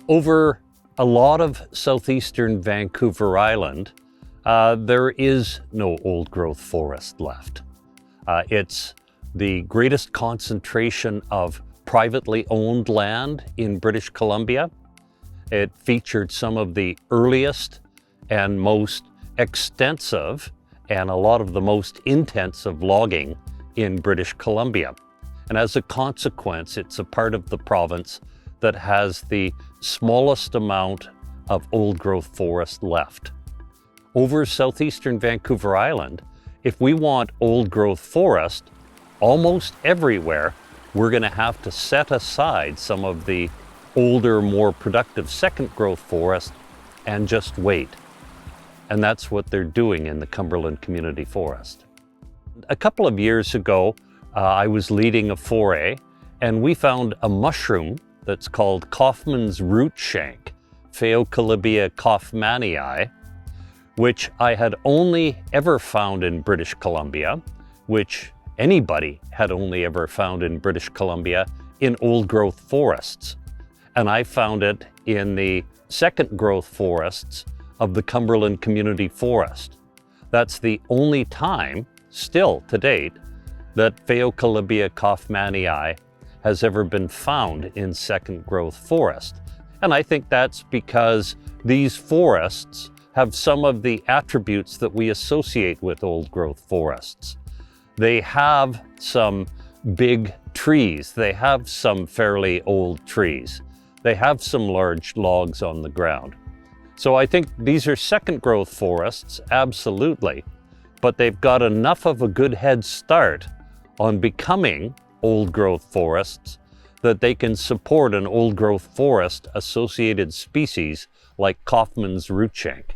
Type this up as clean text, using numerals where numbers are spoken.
Over a lot of southeastern Vancouver Island, there is no old growth forest left. It's the greatest concentration of privately owned land in British Columbia. It featured some of the earliest and most extensive and a lot of the most intensive logging in British Columbia. And as a consequence, it's a part of the province that has the smallest amount of old growth forest left. Over southeastern Vancouver Island, if we want old growth forest, almost everywhere, we're going to have to set aside some of the older, more productive second growth forest and just wait. And that's what they're doing in the Cumberland Community Forest. A couple of years ago, I was leading a foray and we found a mushroom that's called Kaufmann's Rootshank, Phaeocolybia kaufmannii, which I had only ever found in British Columbia, which anybody had only ever found in British Columbia in old growth forests. And I found it in the second growth forests of the Cumberland Community Forest. That's the only time, still to date, that Phaeocolybia kaufmannii has ever been found in second growth forest. And I think that's because these forests have some of the attributes that we associate with old growth forests. They have some big trees. They have some fairly old trees. They have some large logs on the ground. So I think these are second growth forests, absolutely, but they've got enough of a good head start on becoming old growth forests that they can support an old growth forest associated species like Kaufmann's Rootshank.